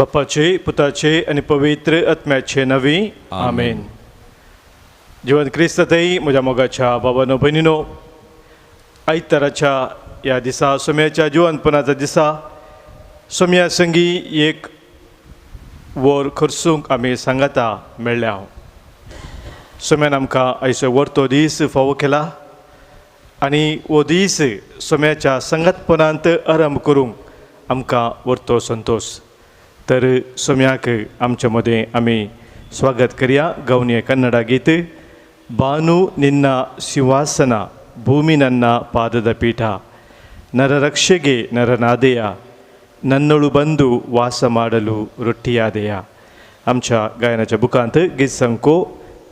बापाचे, पुताचे आणि पवित्र आत्म्याचे नवी आमेन. जिवंत क्रिस्तताई, म्हज्या मोगाच्या बाबानो भयणीनो, आयताराच्या ह्या दिसा सोम्याच्या जिवंतपणाच्या दिसा सोम्या संगी एक वर खर्सूंक आमी सांगाता मेळ्ळ्या. सोम्यान आमकां आयचो वर्तो दीस फावो केला आनी हो दीस सोम्याच्या संगतपणांत आरंभ करूंक आमकां वर्तो संतोश. तर सोम्याक आमचे मदें आमी स्वागत करया. गवनी कन्नಡ गीत ಬಾನು ನಿನ್ನ ಸಿಂಹಾಸನ ಭೂಮಿ ನನ್ನ ಪಾದದ ಪೀಠ ನರರಕ್ಷೆಗೆ ನರನಾದೆಯ ನನ್ನೊಳು ಬಂದು ವಾಸ ಮಾಡಲು ರೊಟ್ಟಿಯಾದೆಯ. आमच्या गायनाच्या बुकांत गीत संको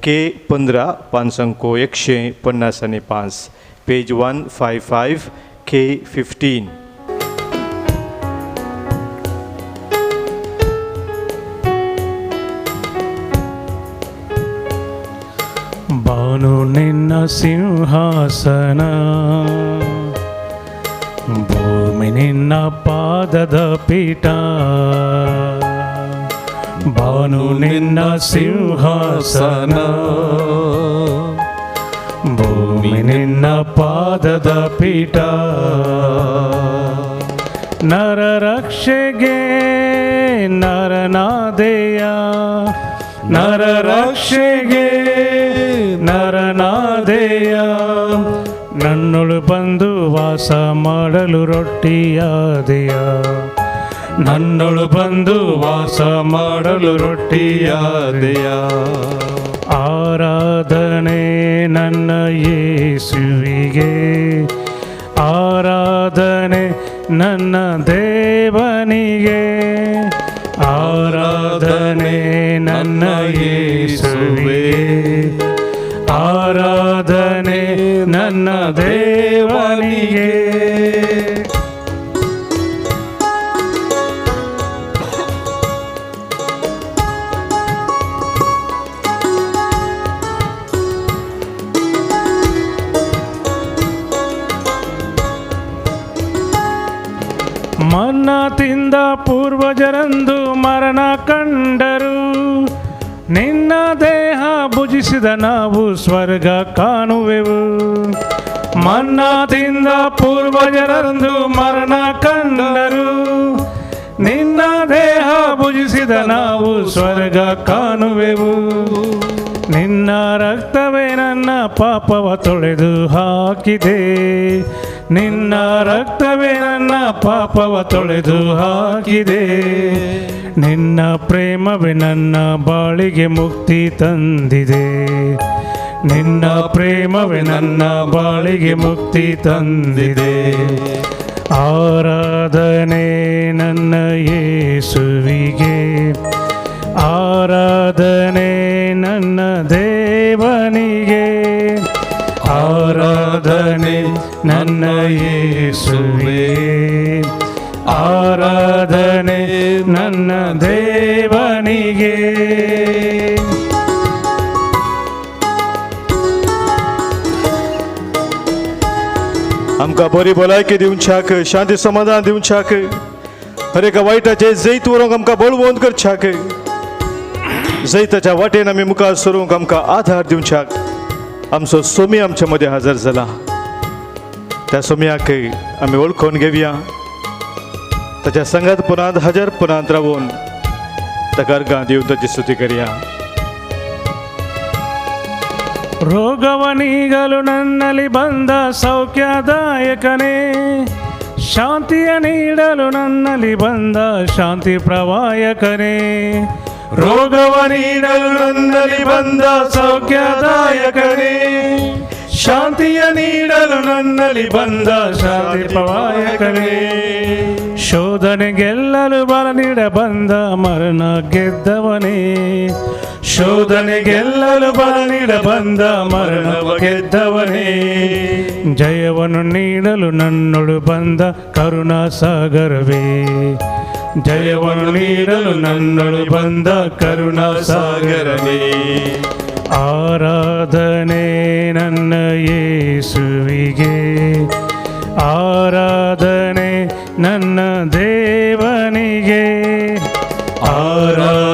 K15 पानसंको 155 पेज 155 K15. ಬಾನು ನಿನ್ನ ಸಿಂಹಾಸನ ಭೂಮಿ ನಿನ್ನ ಪಾದದ ಪೀಠ. ಬಾನು ನಿನ್ನ ಸಿಂಹಾಸನ ಭೂಮಿ ನಿನ್ನ ಪಾದದ ಪೀಠ. ನರರಕ್ಷೆಗೆ ನರನಾದೆಯ ನರರಕ್ಷೆಗೆ ನರನಾದೆಯ ನನ್ನೊಳು ಬಂದು ವಾಸ ಮಾಡಲು ರೊಟ್ಟಿಯಾದೆಯ. ನನ್ನೊಳು ಬಂದು ವಾಸ ಮಾಡಲು ರೊಟ್ಟಿಯಾದೆಯ. ಆರಾಧನೆ ನನ್ನ ಯೇಸುವಿಗೆ, ಆರಾಧನೆ ನನ್ನ ದೇವನಿಗೆ, ಆರಾಧನೆ ನನ್ನ ಯೇಸುವೆ, ಆರಾಧನೆ ನನ್ನ ದೇವನಿಗೆ. ಮನ್ನ ತಿಂದ ಪೂರ್ವಜರಂದು ಮರಣ ಕಂಡರು, ನಿನ್ನ ದೇಹ ಭುಜಿಸಿದ ನಾವು ಸ್ವರ್ಗ ಕಾಣುವೆವು. ಮನ್ನ ತಿಂದ ಪೂರ್ವಜರಂದು ಮರಣ ಕಂಡರು, ನಿನ್ನ ದೇಹ ಭುಜಿಸಿದ ನಾವು ಸ್ವರ್ಗ ಕಾಣುವೆವು. ನಿನ್ನ ರಕ್ತವೇ ನನ್ನ ಪಾಪವ ತೊಳೆದು ಹಾಕಿದೆ, ನಿನ್ನ ರಕ್ತವೇ ನನ್ನ ಪಾಪವ ತೊಳೆದು ಹಾಕಿದೆ. ನಿನ್ನ ಪ್ರೇಮವೇ ನನ್ನ ಬಾಳಿಗೆ ಮುಕ್ತಿ ತಂದಿದೆ, ನಿನ್ನ ಪ್ರೇಮವೇ ನನ್ನ ಬಾಳಿಗೆ ಮುಕ್ತಿ ತಂದಿದೆ. ಆರಾಧನೆ ನನ್ನ ಯೇಸುವಿಗೆ, ಆರಾಧನೆ ನನ್ನ ದೇವನಿಗೆ, ಆರಾಧನೆ ನನ್ನ ಯೇಸುವೆ, ಆರಾಧನೆ ನನ್ನ ದೇವನಿಗೆ. आमकां बरी भलायकी दिवच्याक, शांती समाधान दिवच्याक, हर एका वायटाचे जैत व्हरूंक आमकां बळवंत करच्याक, जैताच्या वाटेन आमी मुखार सरूंक आमकां आधार दिवच्याक आमचो सोमी आमचे मदें हजर जाला. त्या सोम्याक आमी वळखून घेवया, ताच्या संगतपणांत हजरपणांत रावून ताका अर्गां दिवन ताची स्तुती करया. ರೋಗವ ನೀಗಲು ನನ್ನಲ್ಲಿ ಬಂದ ಸೌಖ್ಯದಾಯಕನೇ, ಶಾಂತಿಯ ನೀಡಲು ನನ್ನಲ್ಲಿ ಬಂದ ಶಾಂತಿ ಪ್ರವಾಯಕನೇ. ರೋಗವ ನೀಡಲು ನನ್ನಲ್ಲಿ ಬಂದ ಸೌಖ್ಯದಾಯಕನೇ, ಶಾಂತಿಯ ನೀಡಲು ನನ್ನಲ್ಲಿ ಬಂದ ಶಾಂತಿ ಪ್ರವಾಯಕನೇ. ಶೋಧನೆ ಗೆಲ್ಲಲು ಬಲ ನೀಡ ಬಂದ ಮರಣ ಗೆದ್ದವನೇ, ಶೋಧನೆ ಗೆಲ್ಲಲು ಬಲ ನೀಡ ಬಂದ ಮರಣವ ಗೆದ್ದವನೇ. ಜಯವನ್ನು ನೀಡಲು ನನ್ನೊಳು ಬಂದ ಕರುಣಾ ಸಾಗರವೇ, ಜಯವನ್ನು ನೀಡಲು ನನ್ನೊಳು ಬಂದ ಕರುಣಾ ಸಾಗರವೇ. ಆರಾಧನೆ ನನ್ನ ಯೇಸುವಿಗೆ, ಆರಾಧನೆ ನನ್ನ ದೇವನಿಗೆ,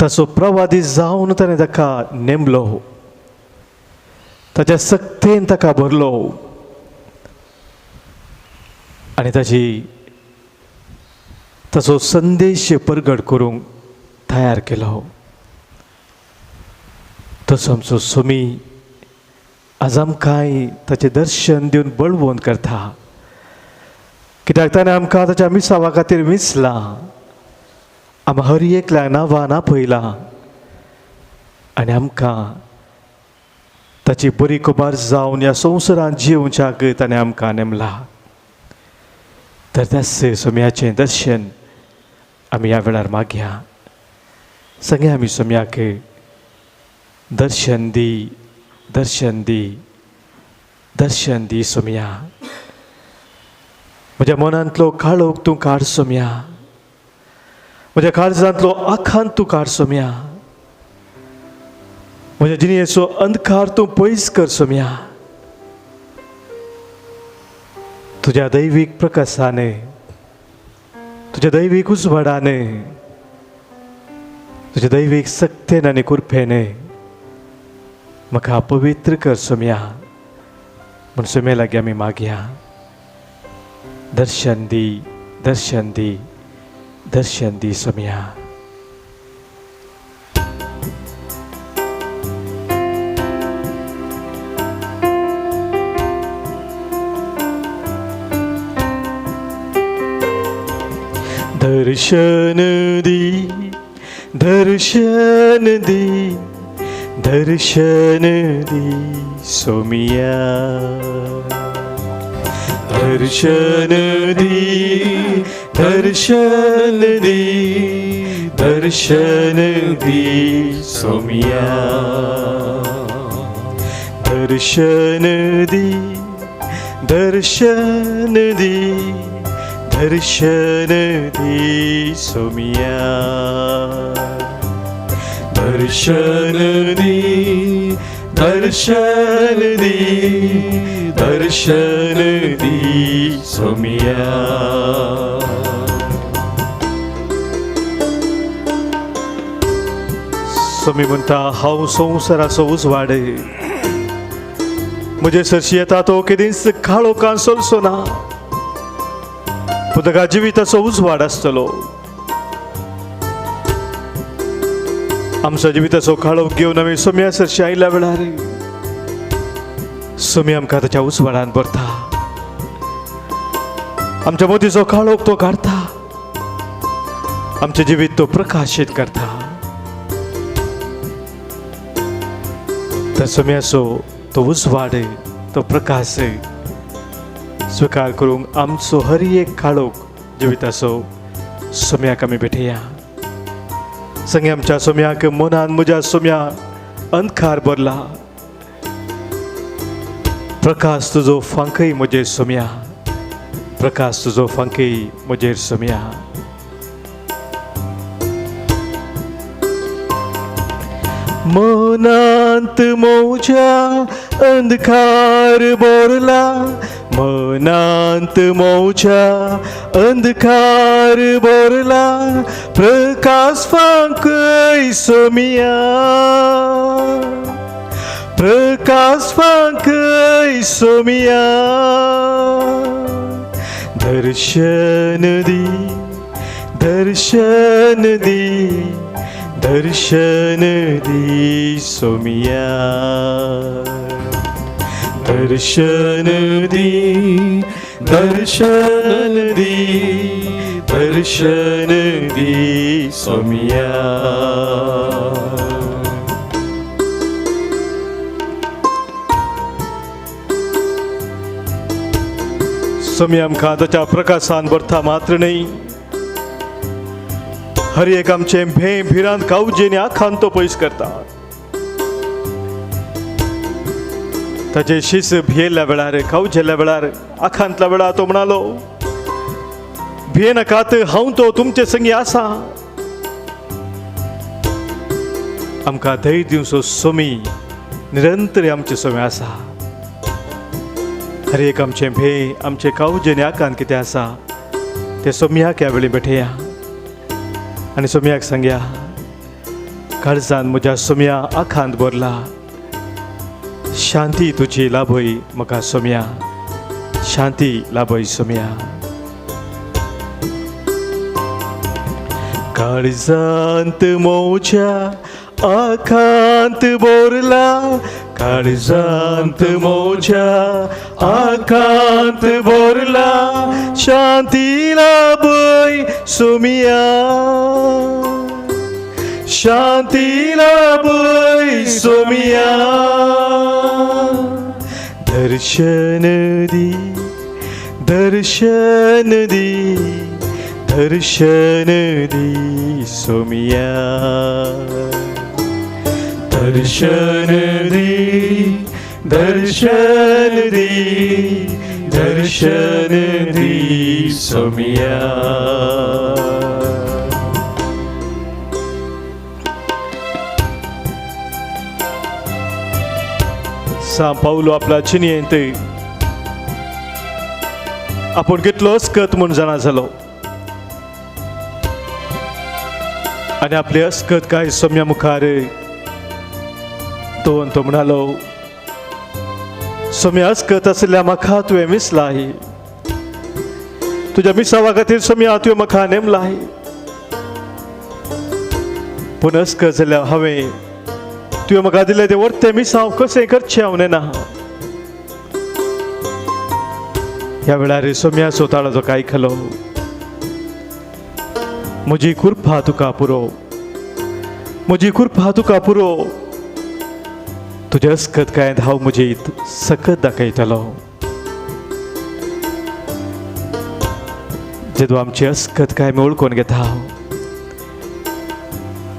तसो प्रवादी जावन ताणें ताका नेमलो, ताच्या सक्तेन ताका भरलो आनी ताचो संदेश परगट करूंक तयार केलो. तसो आमचो स्वामी आज आमकांय ताचें दर्शन दिवन बळवून करता, कित्याक ताणें आमकां ताच्या मिसावा खातीर विंचलां, आमकां हर एकल्या नांवान आपयलां आनी आमकां ताची बरी कुमार जावन ह्या संवसारांत जिवच्याक ताणें आमकां नेमला. तर त्याच स्वाम्याचें दर्शन आमी ह्या वेळार मागया. सांगया आमी स्वाम्याक, दर्शन दी, दर्शन दी, दर्शन दी स्वाम्या. म्हज्या मनांतलो काळोख तूं काड स्वाम्या, म्हज्या काळजांतलो आखांत तूं काड स्वाम्या, म्हज्या जिणेचो अंधकार तूं पयस कर स्वाम्या. तुज्या दैवीक प्रकाशाने, तुज्या दैवीक उजवाडाने, तुज्या दैवीक सक्तेन आनी कृपेने म्हाका पवित्र कर स्वाम्या. म्हूण स्वाम्या लागीं आमी मागया, दर्शन दी, दर्शन दी, दर्शन दी स्वाम्या. दर्शन दी, दर्शन दी, दर्शन दी स्वामिया. दर्शन दी, दर्शन दी, दर्शन दी स्वामिया. दर्शन दी, दर्शन दी, दर्शन दी स्वामिया. दर्शन दी, दर्शन दी, दर्शन दी स्वामिया. स्वामी म्हणटा, हांव संवसाराचो उजवाड, म्हजे सरशी येता तो केदींच काळोखान सोलसो ना, पूण ताका जिविताचो उजवाड आसतलो. आमच्या जिविताचो काळोख घेवन आमी स्वाम्या सरशी आयल्या वेळार स्वामी आमकां ताच्या उजवाडान भरता. आमच्या मदींचो काळोख तो काडटा, आमचें जिवीत तो प्रकाशीत करता. त्या स्वाम्याचो तो उजवाड, तो प्रकाश स्वीकार करूंक आमचो हर एक काळोख जिविताचो स्वाम्याक आमी भेटया. सांगे आमच्या स्वाम्याक, मनान म्हज्या स्वाम्या अंधकार भरला, प्रकाश तुजो फांकय म्हजेर स्वाम्या, प्रकाश तुजो फांकय म्हजेर स्वाम्या. मनांत म्हज्या अंधकार भरला, मनांत म्हज्या अंधकार भरला, प्रकाश फांकय स्वामिया, प्रकाश फांकय स्वामिया. दर्शन दी, दर्शन दी, दर्शन दी स्वामिया. दर्शन दी, दर्शन दी, दर्शन दी स्वामिया. स्वामी आमकां ताच्या प्रकाशान भरता मात्र न्ही, हर एक आमचे भे भिरांत कावजेने आखांत तो पयस करता. ताचे शीस भियेल्ल्या वेळार, कावजेल्ल्या वेळार, आखांतल्या वेळार तो म्हणालो, भियेनाकात, हांव तो तुमचे संगी आसा. आमकां धैर्य दिवचो स्वामी निरंतर आमचे स्वामी आसा. हर एक आमचे भे, आमचे कावजेने आखांत कितें आसा ते स्वाम्याक ह्या वेळी भेटया आनी स्वाम्याक सांगया, काळजान म्हज्या सोम्या आखांत भरला. शांती तुजी लाभय म्हाका सोम्या, शांती लाभय सोम्या. काळजांत मोच्या आखांत भरला, काळजांत मोच्या आखांत भरला, शांती लाभय सोम्या, शांती लाभय सोम्या. दर्शन दी, दर्शन दी, दर्शन दी सोम्या. दर्शन दी, दर्शन दी, दर्शन दी सोम्या. सांग पावलो आपला चिनयेंत आपण कितलो अस्कत म्हूण जाणा जालो आनी आपली अस्कत काय सोम्या मुखार तो म्हणालो, सोम्या अस्कत आसल्या म्हाका तुवें विसलाय, तुज्या मिसावा खातीर सोम्या तुवें म्हाका नेमलाय. पूण अस्कत जाल्यार हांवें तुवें म्हाका दिलें तें वर्तें मिसांव कशें करचें हांव नेना. ह्या वेळार सोम्या स्वताळो तो आयकलो, म्हजी कुर्पा तुका पुरो, म्हजी कुर्पा तुका पुरो. तुजे अस्कत काय हांव म्हजी सकत दाखयतलो. जेदो आमची अस्कत काय आमी ओळखून घेता,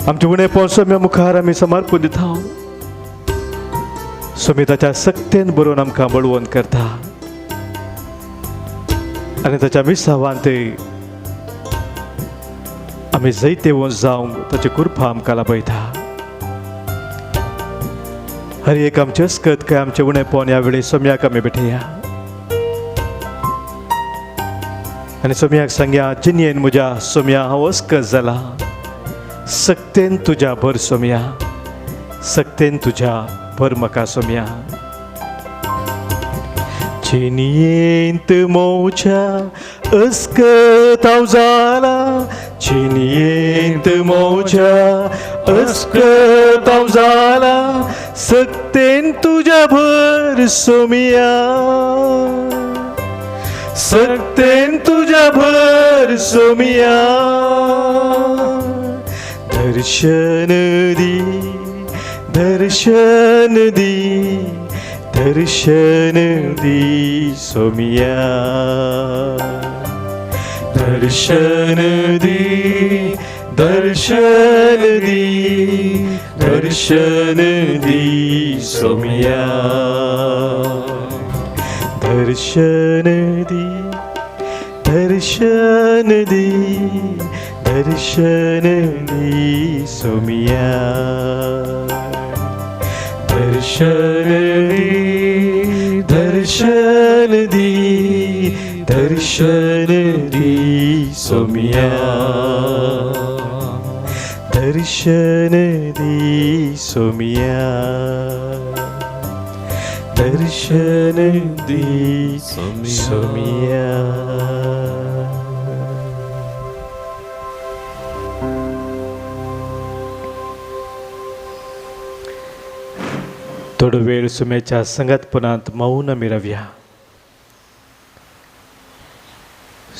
आमचे उणेपण सोम्या मुखार आमी समर्पून दिता. सोमी ताच्या सक्तेन बरोवन आमकां बळवंत करता आनी ताच्या मिसावांत आमी जैते वंश जावंक ताची कृपा आमकां लाभयता. हर एक आमचे अस्कत काय आमचे उणेपण ह्या वेळी सोम्याक आमी भेटया आनी सोम्याक सांगया, जिणयेन म्हज्या सोम्या हांव अस्कत जाला, सक्तेन तुज्या भर सोम्या, सक्तेन तुज्या भर म्हाका सोम्या. चिनयेंत मोच्या अस्कत हांव जाला, चिनयेंत मोच्या अस्कत हांव जाला, सक्तेन तुज्या भर सोम्या, सक्तेन तुज्या भर सोम्या. दर्शन दी, दर्शन दी, दर्शन दी सोम्या. दर्शन दी, दर्शन दी, दर्शन दी सोम्या. दर्शन दी, दर्शन दी, दर्शन दी सोम्या. दर्शन दी, दर्शन दी, दर्शन दी सोम्या. दर्शन दी सोम्या. दर्शन दी सोम्या. थोडो वेळ सोम्याच्या संगतपणांत मौन आमी रावया.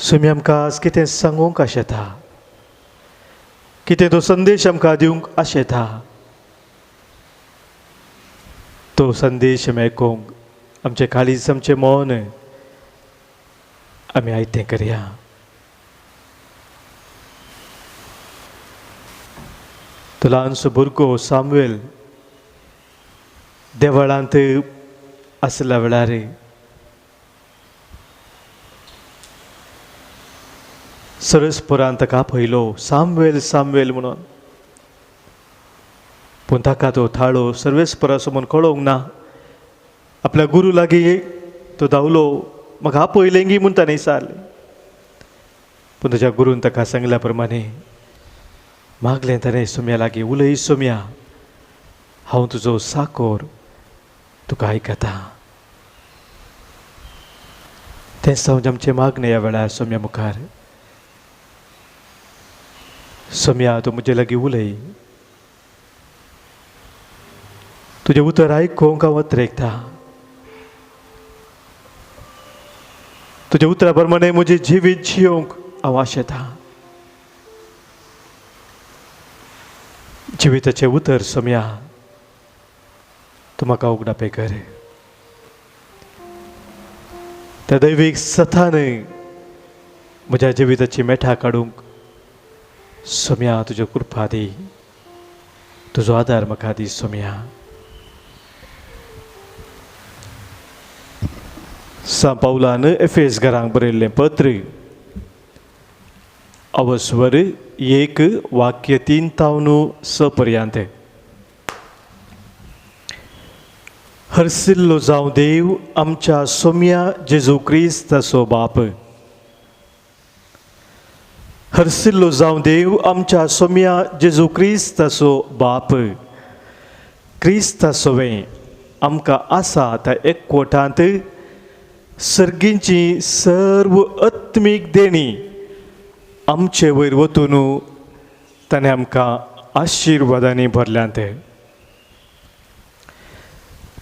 सोम्या आमकां आज कितें सांगूंक आशेता, कितें तो संदेश आमकां दिवंक आशेता. तो संदेश आमी आयकूंक आमचें काळीज, आमचें मौन आमी आयतें करया. तो ल्हानसो भुरगो सामुएल देवळांत आसल्या वेळार सरस्पुरान ताका पयलो सामुएल सामुएल म्हणून. पूण ताका तो थाळो सर्वेस्परा समोर कळोवंक ना. आपल्या गुरू लागीं तो धांवलो, म्हाका आपयलेंगी म्हूण ताणें विचारलें. पूण ताच्या गुरून ताका सांगल्या प्रमाणे मागलें ताणें सोम्या लागीं उलय सोम्या, हांव तुजो साकोर तुका आयकता. तेंच जावन आमचें मागणें ह्या वेळार सोम्या मुखार. सोम्या तूं म्हजे लागीं उलय. तुजें उतर आयकूंक हांव वत्रेकता. तुज्या उतरा प्रमाणे म्हजें जिवीत जियोंक हांव आशेतां. जिविताचें उतर सोम्या तूं म्हाका उगडापें कर. त्या दैवीक सथान म्हज्या जिविताची मेठां काडूंक सोम्या तुज्यो कृपा दी. तुजो आदार म्हाका दी सोम्या. सांत पावलान एफेस घरांक बरयल्लें पत्र अवस्वर 1 वाक्य 3 तावन 6 पर्यंत. हरसिल्लो जावं देव आमच्या सोम्या जेजू क्रिस्ताचो बाप. हरसिल्लो जावं देव आमच्या सोम्या जेजू क्रिस्ताचो बाप. क्रिस्तासोवें आमकां आसा त्या एकवटांत सर्गींची सर्व आत्मीक देणी आमचे वयर वतून ताणें आमकां आशिर्वादांनी भरल्यांत.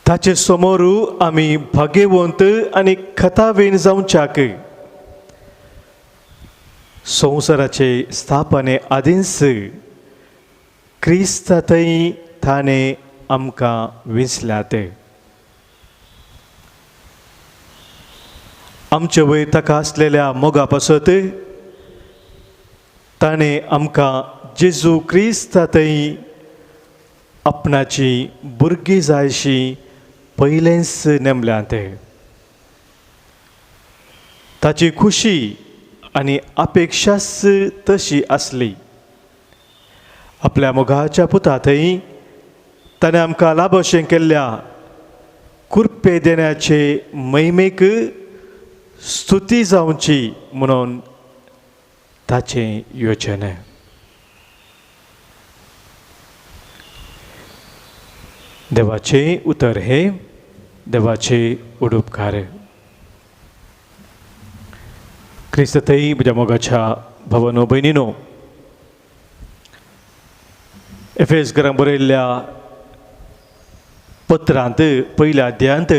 ताचे समोर आमी भाग्यवंत आनी खतावेन जावच्याक संवसाराचे स्थापने आदींच क्रिस्तांतय ताणें आमकां विंचल्यात. आमचे वयर ताका आसलेल्या मोगा पासत ताणें आमकां जेजू क्रिस्तांतय आपणाची भुरगीं जायशी पयलेंच नेमल्यांत. ताची खुशी आनी अपेक्षाच तशी आसली. आपल्या मोगाच्या पुतांतय ताणें आमकां लाभशें केल्ल्या कुर्पे देण्याचे महिमेक स्तुती जावची म्हणून ताचें योजन. देवाचे उतर हे देवाचे उडुपकार. क्रिस्ततय म्हज्या मोगाच्या भावांनो भयणीनो, एफेस घरांक बरयल्ल्या पत्रांत पयल्या अध्यायांत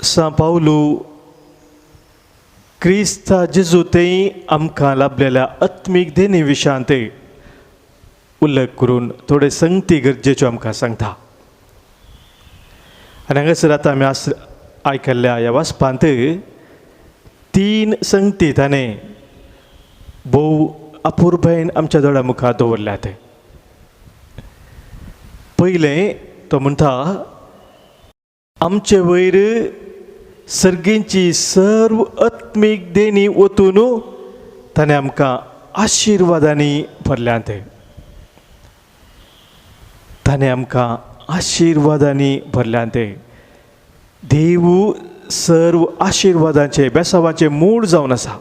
सांत पावलू क्रिस्ता जेजूतय आमकां लाभलेल्या आत्मीक देणी विशयांत उल्लेख करून थोडे संगती गरजेच्यो आमकां सांगता. आनी हांगासर आतां आमी आयकल्ल्या ह्या वाचपांत 3 संगती ताणें भोव अपुर्बायेन आमच्या दोळ्या मुखार दवरल्यात. पयलें तो म्हणटा आमचे वयर सर्गींची सर्व आत्मीक देणी वतून ताणें आमकां आशिर्वादांनी भरल्यांत. ताणें आमकां आशिर्वादांनी भरल्यांत. देव सर्व आशिर्वादांचे बेसावांचे मूळ जावन आसा.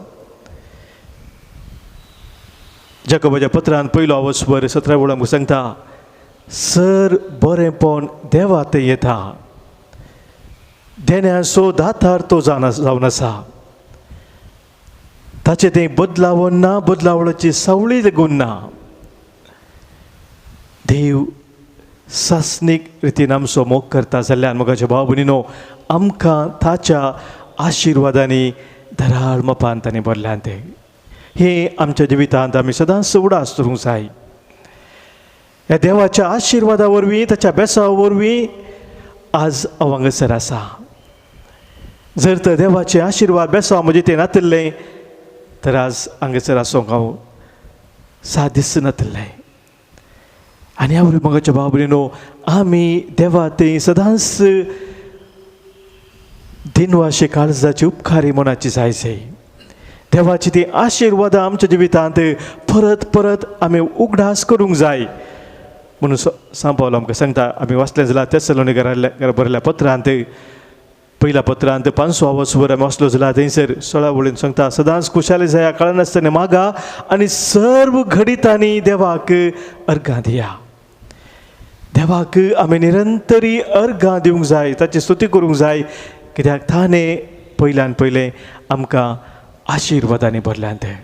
जाकोबाच्या पत्रांत पयलो अवस्वर 17 वळांक सांगता सर बरेंपण देवात येता. देण्याचो दातार तो जावन आसा. ताचे तें बदलावण ना, बदलावळाची सावळी लागून ना. देव सासनीक रितीन आमचो मोग करता जाल्यार मोगाचे भाव भयणीनो आमकां ताच्या आशिर्वादांनी धराळ मोपान ताणें भरल्यांत. हे आमच्या जिवितांत आमी सदांच उडास दवरूंक जाय. ह्या देवाच्या आशिर्वादा वरवीं ताच्या बेसावा वरवीं आज हांव हांगासर आसा. जर तर देवाचे आशिर्वाद बेसाव म्हजे ते नातिल्ले तर आज हांगासर आसूंक हांव सादीस नातिल्लें. आनी हांव मोगाच्या भाव भयणीनो आमी देवा ते सदांच दिनवाशे काळजाची उपकारी मनाची जायचे. देवाची ती आशिर्वादां आमच्या जिवितांत परत परत आमी उगडास करूंक जाय म्हणून सांत पावलो आमकां सांगता. आमी वाचलें जाल्यार तेसलोनिकेंकार बरयल्ल्या पत्रांत पहिल्या पत्रांत 500 वर्सभर आमी वचलो जाल्यार थंयसर 16 वळीन सांगता सदांच खुशाली जाया कळनासतना मागा आनी सर्व घडितांनी देवाक अर्घां दिया. देवाक आमी निरंतरी अर्घां दिवंक जाय, ताची स्तुती करूंक जाय, कित्याक ताणें पयल्यान पयलें आमकां आशिर्वादांनी भरल्यान तें.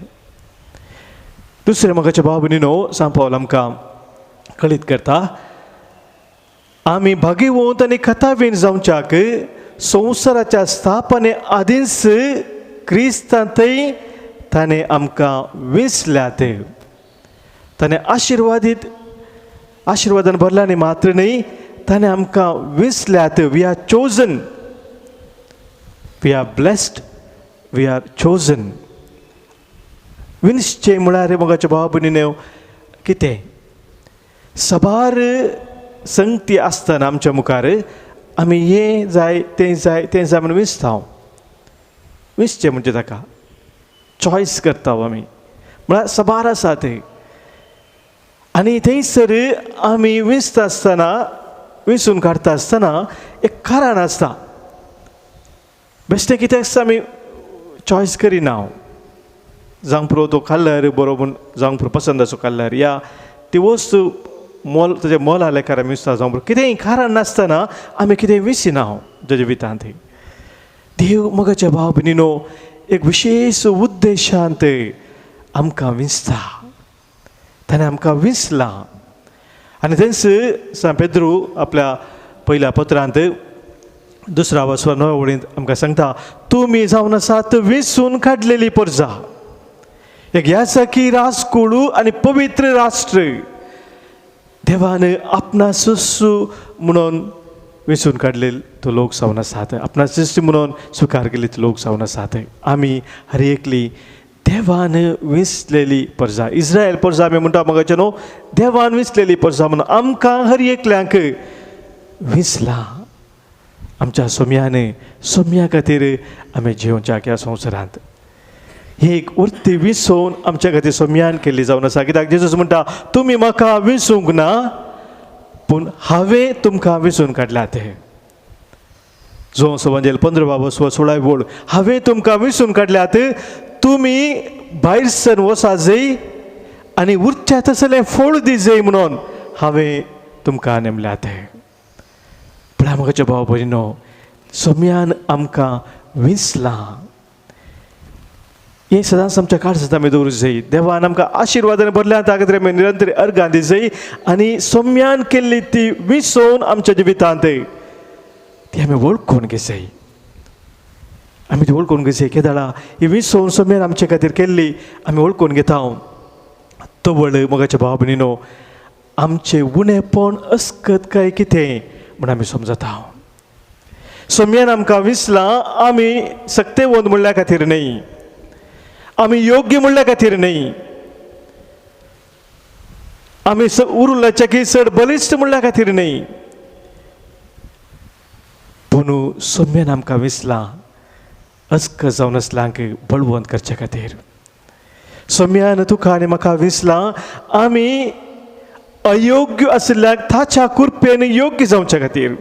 दुसरें मोगाच्या भाव भयणीनो, सांत पावल आमकां कळीत करता, आमी भागीवंत आनी कथावीण जावच्याक संवसाराच्या स्थापने आदींच क्रिस्तांतय ताणें आमकां वेंचल्यात. ताणें आशिर्वादान भरला आनी मात्र न्ही, ताणें आमकां वेंचल्यात. We are chosen, we are blessed, we are chosen. विंचचें म्हळ्यार मोगाच्या भाव भयणीनो कितें? सबार संगती आसतना आमच्या मुखार आमी हें जाय तें जाय म्हणून विंचता. विंचचें म्हणजे ताका चॉयस करता आमी, म्हळ्यार सबार आसा तें. आनी थंयसर आमी विंचता आसतना, विंचून काडटा आसतना एक कारण आसता. बेश्टें कितें आसता आमी चॉयस करिना. जावंक पुरो तो कलर बरो म्हूण, जावंक पुरो पसंद असो कलर, या ती वस्तू मोल ताजें मोल आल्या कारण विंचता. जावंक पुरो कितेंय कारण नासतना आमी कितेंय विंचिना ताजे भितांत. देव मोगाच्या भाव भयणीनो एक विशेश उद्देशांत आमकां विंचता. ताणें आमकां विंचलां. आनी थंयच सांत पेद्रू आपल्या पयल्या पत्रांत 2 वा 9 वळींत आमकां सांगता, तुमी जावन आसात विंचून काडलेली परजा, एक याजकी राजकुळू आनी पवित्र राष्ट्र. देवान आपणास म्हणून विंचून काडले तो लोक जावन आसात. आपणास म्हणून स्विकार केले तो लोक जावन आसात. आमी हर एकली देवान विंचलेली परजा. इस्रायल परजा आमी म्हणटा मोगाचें न्हू, देवान विंचलेली परजा म्हणून आमकां हर एकल्यांक विंचलां. आमच्या सोम्या खातीर आमी जिवच्याक ह्या संवसारांत ही एक उर्ती विंचोवन आमच्या खातीर सोम्यान केल्ली जावन आसा. कित्याक जेजूस म्हणटा, तुमी म्हाका विंचूंक ना, पूण हांवें तुमकां विंचून काडल्यात. जो सवंजेल 15 वा 16 वळ, हांवें तुमकां विंचून काडल्यात, तुमी भायर सर वचा जय आनी उरच्या तसलें फळ दी जय म्हणून हांवें तुमकां नेमल्यात. म्हळ्यार म्हज्या भाव भयणीनो, सोम्यान आमकां विंचलां. हें सदांच आमच्या काळजांत आमी दवरूंक जाय. देवान आमकां आशिर्वादान भरल्या, त्या खातीर आमी निरंतर अर्घां दी जाय. आनी सोम्यान केल्ली ती विंचोवन आमच्या जिवितांत ती आमी वळखून घे जाय. आमी ती वळखून घे जाय. केदाळा ही विंचोवन सोम्यान आमचे खातीर केल्ली आमी वळखून घेता. तो वळ मोगाच्या भाव भयणीनो, आमचें उणेपण अस्कत काय कितें म्हूण आमी समजता. सोम्यान आमकां विंचलां, आमी सक्तेवंत म्हणल्या खातीर न्ही, आमी योग्य म्हणल्या खातीर न्ही, आमी उरुलाच्याकी चड बलिश्ट म्हणल्या खातीर न्ही, पूण सोम्यान आमकां विंचलां अस्क जावन आसल्यांक बळवंत करचे खातीर. सोम्यान तुका आनी म्हाका विंचलां आमी अयोग्य आशिल्ल्याक ताच्या कृपेन योग्य जावच्या खातीर.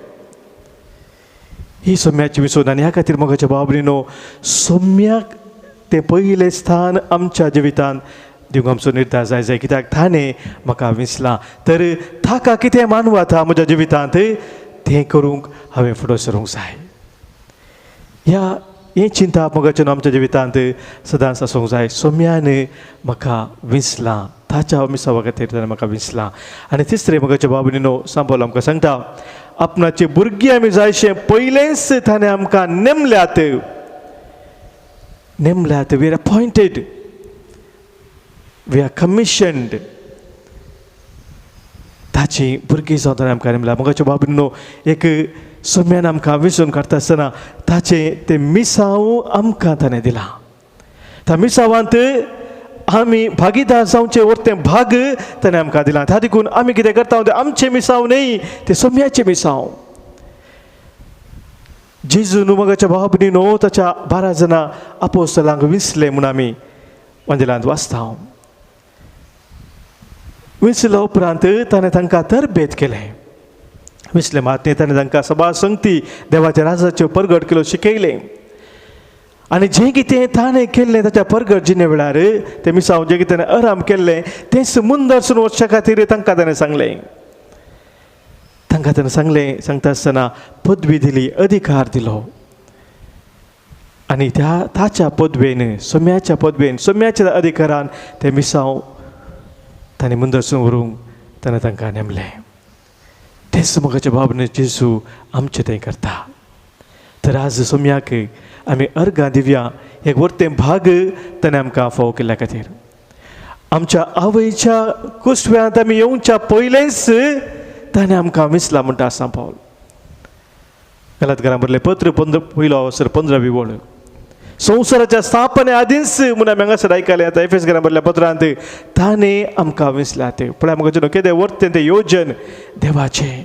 ही सोम्याची विंचोवन. आनी ह्या खातीर मोगाच्या भाव भयणीनो, सोम्याक तें पयलें स्थान आमच्या जिवितांत दिवंक आमचो निर्धार जाय. कित्याक ताणें म्हाका विंचलां, तर ताका कितें मानूं येता म्हज्या जिवितांत तें करूंक हांवें फुडें सरूंक जाय. ही चिंता मोगाचें आमच्या जिवितांत सदांच आसूंक जाय. सोम्यान म्हाका विंचलां, ताच्या मिसावा खातीर ताणें म्हाका विंचलां. आनी तिसरें मोगाच्या भाव भयणीनो, सांत पावल आमकां सांगता, आपणाची भुरगीं आमी जायशें पयलेंच ताणें आमकां नेमल्यात. We are appointed, we are commissioned. ताची भुरगीं जावन ताणें आमकां नेमल्या. मोगाच्या भाव भयणीनो, एक सोम्यान आमकां विंचून काडटा आसतना ताचें तें मिसांव आमकां ताणें दिलां. त्या मिसावांत आमी भागीदार जावचें उरतें भाग ताणें आमकां दिलां. त्या देखून आमी कितें करता तें आमचें मिसांव न्ही, तें सोम्याचें मिसांव. जेजून मोगाच्या भाव भयणीनो ताच्या 12 जाणां आपोस्तलांक विंचले म्हूण आमी वंजेलांत वाचता. विंचल्या उपरांत ताणें तांकां तरबेत केलें. विसले महात्मे ताणें तांकां सभा संगती देवाच्या राजाच्यो परगट केलो शिकयलें आनी जें कितें ताणें केल्लें ताच्या परगट जिणे वेळार ते मिसांव जें कितें आराम केल्लें तें समुंदरसून वचच्या खातीर तांकां ताणें सांगलें सांगता आसतना पदवी दिली अधिकार दिलो आनी ताच्या पदवेन सोम्याच्या अधिकारान ते मिसांव ताणें मुंदरसून व्हरूंक ताणें तांकां नेमलें तेच मोगाच्या भावने जेजू आमचें तें करता तर आज सोम्याक आमी अर्गां दिवया एक वर्तें भाग ताणें आमकां फावो केल्ल्या खातीर आमच्या आवयच्या कुसव्यांत आमी येवच्या पयलेंच ताणें आमकां विसला म्हणटा आसा पावल गलातकारां बरयलें पत्र 15 वळ संवसाराच्या स्थापने आदींच म्हूण आमी हांगासर आयकलें आतां एफेसकारां बरयल्ल्या पत्रांत ताणें आमकां विसला तें पळय म्हाका न्हू कितें वर्तें तें योजन देवाचें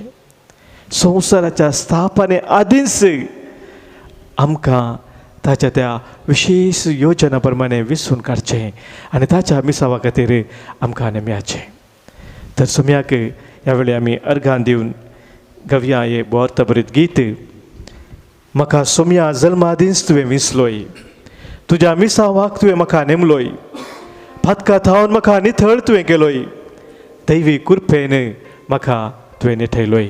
संवसाराच्या स्थापने आदींच आमकां ताच्या त्या विशेश योजना प्रमाणे विसरून काडचें आनी ताच्या मिसावा खातीर आमकां नेमयाचें तर सोम्याक ह्या वेळी आमी अर्गां दिवन गवया हें बोर्तभरीत गीत म्हाका सोम्या जल्मादींच तुवें विसलोय तुज्या मिसावाक तुवें म्हाका नेमलोय फातका थावन म्हाका निथळ तुवें केलोय दैवी कृपेन म्हाका तुवें निठयलोय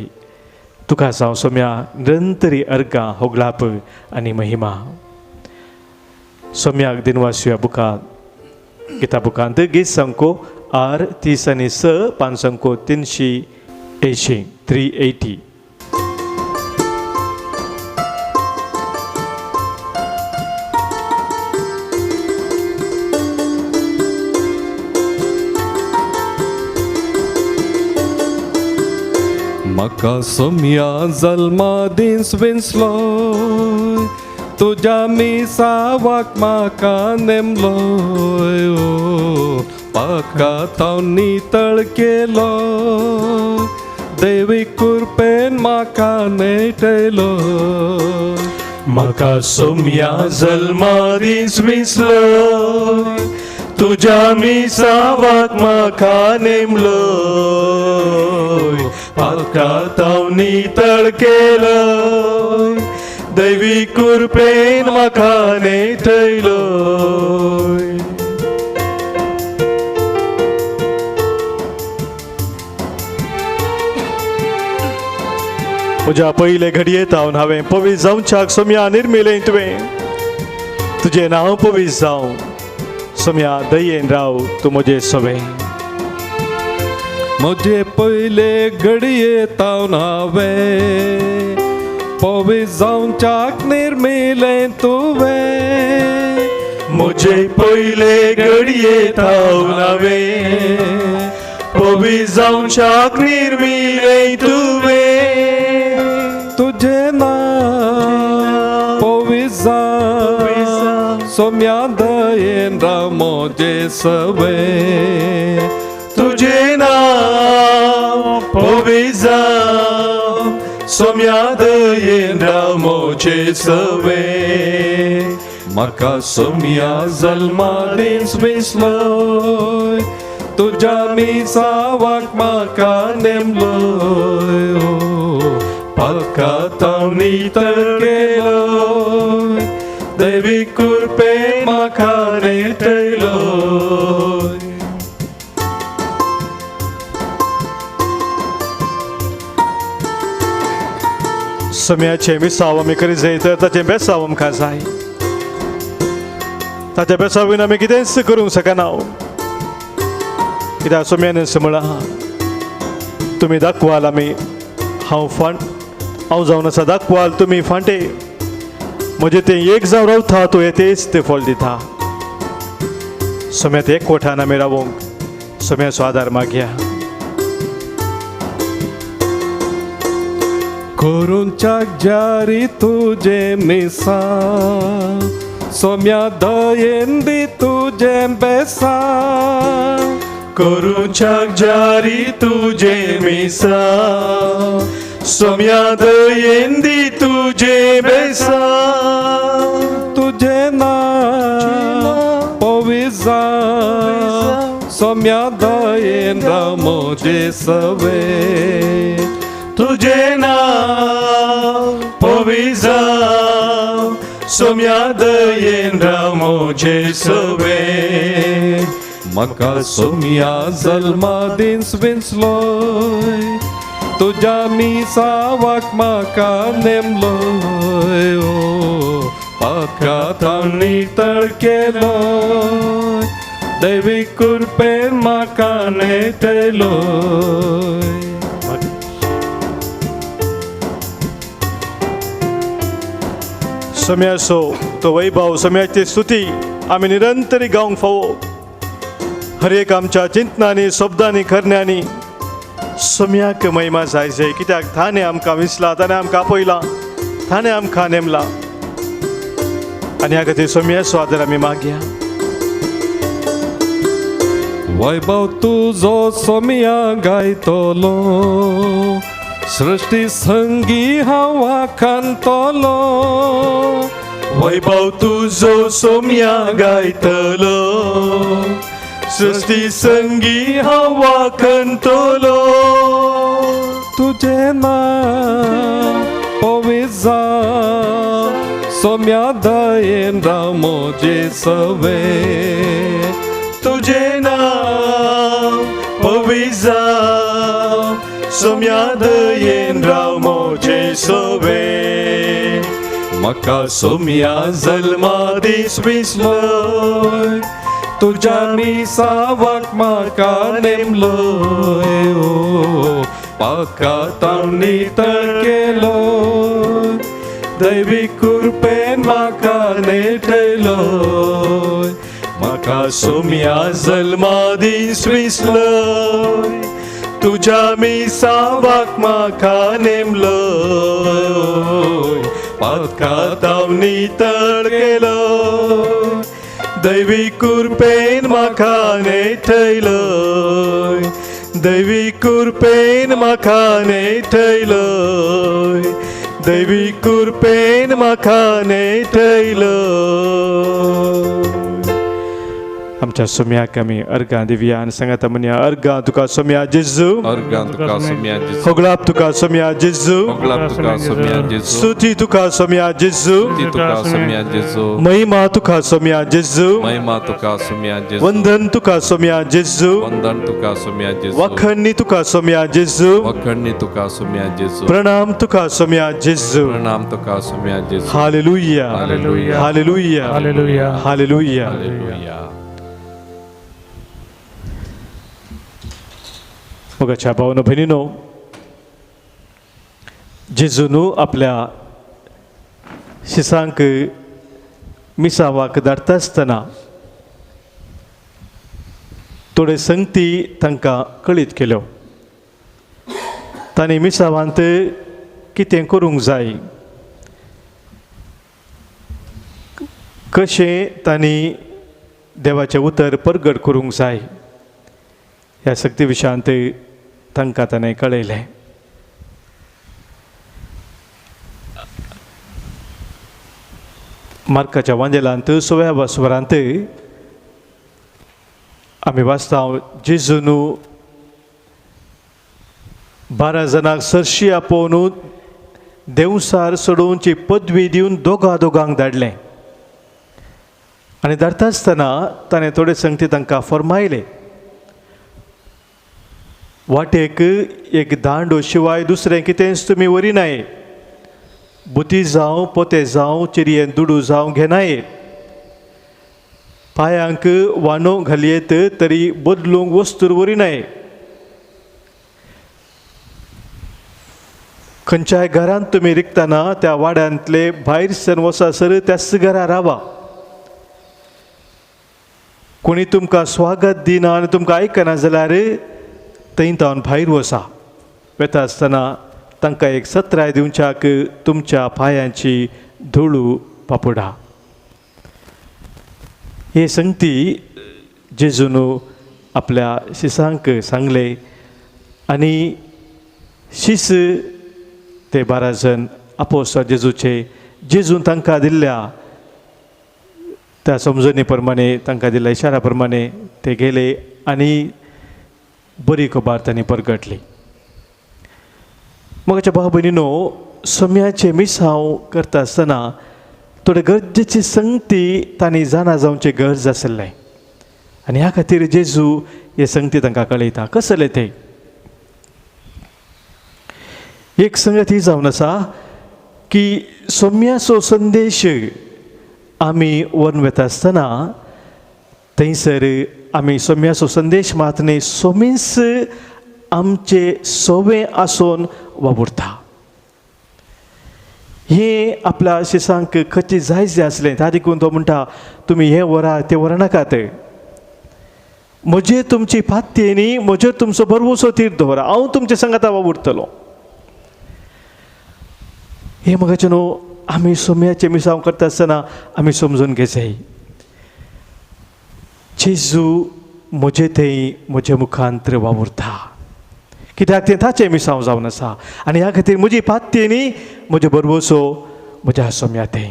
तुका जावं सोम्या निरंतरी अर्गां होगलाप आनी महिमा सोम्याक दिनवास बुका गिता बुकांत गीत संको R 36 5 380 380 म्हाका सोम्या जल्मादींच विसलोय तुज्या मिसावाक म्हाका नेमलोय पाका थावन नितळ केलो देवी कृपेन म्हाका नेटयलो म्हाका सोम्या जल्मादींच विसलोय तुज्या मिसावाक म्हाका नेमलोय पाका थावन नितळ केलोय दैवी कृपेन म्हाका नेटयलोय म्हज्या पयले घडयेंत हांवें पवीस जावच्याक सोम्या निर्मिलें तुवें तुजें नांव पवीस जावं सोम्या दयेन राव तूं म्हजें सवें म्हजे पयले घडयेंत हांवें पवीस जावच्याक निर्मिलें तुवें म्हजे पयले घडयेंत हांवें पवीस जावच्याक निर्मिलें तुवें तुझे नाव पवीस जावं सोम्या दयेन राव म्हजे सवें तुजें नांव पवीस जावं सोम्या दयेन राव म्हजें सवें म्हाका सोम्या जल्मादींच विसलोय तुज्या मिसावाक म्हाका नेमलोय पाका थावन नितळ केलोय दैवी कृपेन म्हाका नेटयलोय सोम्याचें मिसाव आमी करीत जाय तर ताचें बेसाव आमकां जाय ताच्या बेसावीन आमी कितेंच करूंक शकना कित्याक सोम्यानच म्हळां तुमी दाखवाल आमी हांव जावन आसा दाखवाल तुमी फांटे म्हजें तें एक जावन रावता तूं येतेच तें फळ दिता सोम्यात एकवटान आमी रावूंक सोम्याचो आदार मागया करूंच्याक जारी तुजे मिसा सोम्या दयेन दी तुजे बेसा करूंच्याक जारी तुजे मिसा सोम्या दयेन दी तुजे बेसा तुझे नाव पवीस जावं सोम्या दयेन राव म्हजे सवें तुझे नाव पविजा सोम्या दयेन रामोचे सवे म्हाका सोम्या जल्मा दिस विंचलोय तुज्या मिसावाक म्हाका नेमलोय ओ पातकात हांव नितळ केलोय दैवीक कृपेन म्हाका नेटयलोय सोम्यासो तो वैभव सोम्याची स्तुती आम्ही निरंतरी गावंक फावो हर एक आमच्या चिंतनांनी शब्दांनी करण्यांनी सोम्याक महिमा जायचे कित्याक ताणें आमकां विसला ताणें आमकां आपयला ताणें आमकां नेमला आनी ह्या खातीर सोम्याचो आदर आमी मागया वैभव तुजो सोम्या गायतलो सृष्टी संगी हांव आखांतलो वैभव तुजो सोम्या गायतलो सृष्टी संगी हांव आखांतलो तुझे नाव पविजा सोम्या दयेन रामोजे सवे तुझे नाव पविजा सोम्या दयेन रामोचे सवे म्हाका सोम्या जल्मा दीस विसलोय तुज्या मिसावाक म्हाका नेमलोय ओ पातकात हांव नितळ केलोय दैवीक कृपेन म्हाका नेटयलोय म्हाका सोम्या जल्मा दीस विसलोय तुज्या मिसावाक म्हाका नेमलोय पातकात हांव नितळ केलोय दैवीक कृपेन म्हाका नेटयलोय दैवीक कृपेन म्हाका नेटयलोय दैवीक कृपेन म्हाका नेटयलोय आमच्या सोम्याक आमी अर्गां दिवया आनी सांगात म्हणया अर्गां तुका सोम्या जेजू अर्गां तुका सोम्या जेजू होगलाप तुका सोम्या जेजू होगलाप तुका सोम्या जेजू स्तुती तुका सोम्या जेजू स्तुती तुका सोम्या जेजू महिमा तुका सोम्या जेजू महिमा तुका सोम्या जेजू वंदन तुका सोम्या जेजू वंदन तुका सोम्या जेजू वखणी तुका सोम्या जेजू वखणी तुका सोम्या जेजू प्रणाम तुका सोम्या जेजू प्रणाम तुका सोम्या Jezu hallelujah hallelujah. Hallelujah hallelujah. Hallelujah hallelujah मोगाच्या भावनो भयणीनो जेजून आपल्या शिसांक मिसावाक धाडटा आसतना थोडे संगती तांकां कळीत केल्यो तांणी मिसावांत कितें करूंक जाय कशें तांणी देवाचें उतर परगट करूंक जाय ह्या सक्ती विशयांत तांकां ताणें कळयलें मार्काच्या वांजेलांत 6व्या वसवरांत आमी वाचता जेजून 12 जाणांक सरशी आपोवन देवसार सोडोवची पदवी दिवन दोगांक धाडलें आनी धाडटा आसतना ताणें थोडे संगती तांकां फर्मायले वाटेक एक दांडो शिवाय दुसरें कितेंच तुमी व्हरिनाये बुती जावं पोते जावं चिरयेन दुडू जावं घेनाये पांयांक वानो घालयेत तरी बदलूंक वस्तूर व्हरिनाये खंयच्याय घरांत तुमी रिकतना त्या वाड्यांतले भायर सर वचासर त्याच घरा रावा कोणी तुमकां स्वागत दिना आनी तुमकां आयकना जाल्यार थंय तावन भायर वचा वेता आसतना तांकां एक सत्राय दिवच्याक तुमच्या पांयांची धुळू पापडा हे संगती जेजून आपल्या शिसांक सांगले आनी शिस ते 12 जण आपोस्तल जेजूचे जेजून तांकां दिल्ल्या त्या समजणी प्रमाणे तांकां दिल्ल्या इशारा प्रमाणे ते गेले आनी बरी खबर तांणी परगटली मगाच्या भाव भयणीनो, सोम्याचे मिसांव करता आसतना थोडे गरजेची संगती तांणी जाणा जावचे गरज आसलें आनी ह्या खातीर जेजू हे संगती तांकां कळयता. कसले ते? एक संगत ही जावन आसा की सोम्याचो संदेश आमी व्हरून वेता आसतना थंयसर आमी सोम्याचो संदेश मात न्ही, सोमीस आमचे सोवे आसोन वावुरता. हें आपल्या शिसांक खंयचें जायचें आसलें, त्या देखून तो म्हणटा तुमी हें व्हरा तें व्हर नाकात, म्हजेर तुमची पात्ये न्ही, म्हजेर तुमचो भरवोसो तीर दवरा, हांव तुमच्या संगता वावुरतलो. हे मगाचे न्हू, आमी सोम्याचे मिसांव करता आसतना आमी समजून घेवचें, जेजू म्हजे थंय म्हजे मुखांतर वावुरता, कित्याक तें ताचें मिसांव जावन आसा. आनी ह्या खातीर म्हजी पात्ये न्ही, म्हजो भरवोसो म्हज्या सोम्या थंय.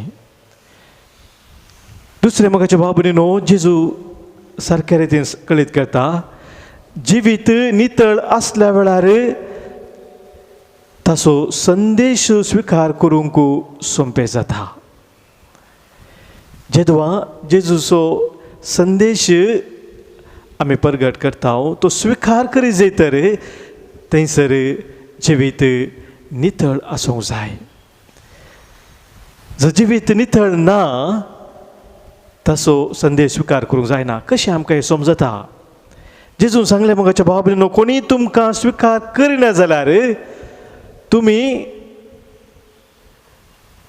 दुसरें मगाचे भाव भयणीनो, जेजू सारक्या रितीन कळीत करता, जिवीत नितळ आसल्या वेळार ताचो संदेश स्विकार करूंक सोंपें जाता. जेदवा जेजूचो संदेश आमी परगट करता, तो स्विकार करी जैतर थंयसर जिवीत नितळ आसूंक जाय. जर जिवीत नितळ ना, ताचो संदेश स्विकार करूंक जायना. कशें आमकां हें समजता? जेजून सांगलें मगाच्या भाव भयणीनो, कोणी तुमकां स्विकार करिना जाल्यार तुमी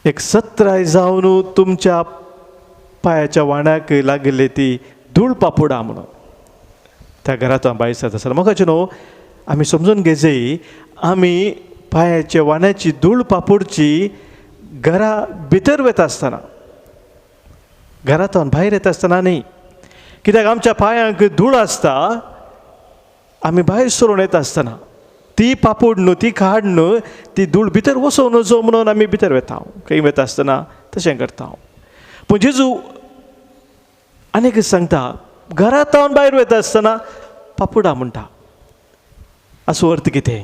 एक सत्राय जावन तुमच्या पांयाच्या वाण्याक लागिल्ली ती धूळ पापोडा म्हणून त्या घरांतून भायर सरता आसतना. मगाचे न्हू, आमी समजून घेवचें, आमी पांयाच्या वाण्याची धूळ पापोडची घरा भितर वता आसतना, घरांतून भायर येता आसतना न्ही. कित्याक आमच्या पांयांक धूळ आसता, आमी भायर सरून येता आसतना ती पापोड न्हू, ती खाड न्हू, ती धूळ भितर वचों नजो म्हणून आमी भितर वेता. खंय वता आसतना तशें करता. पूण जेजू आनीक सांगता, घरांतून भायर वता आसतना पापोडा म्हणटा. हाचो अर्थ कितें?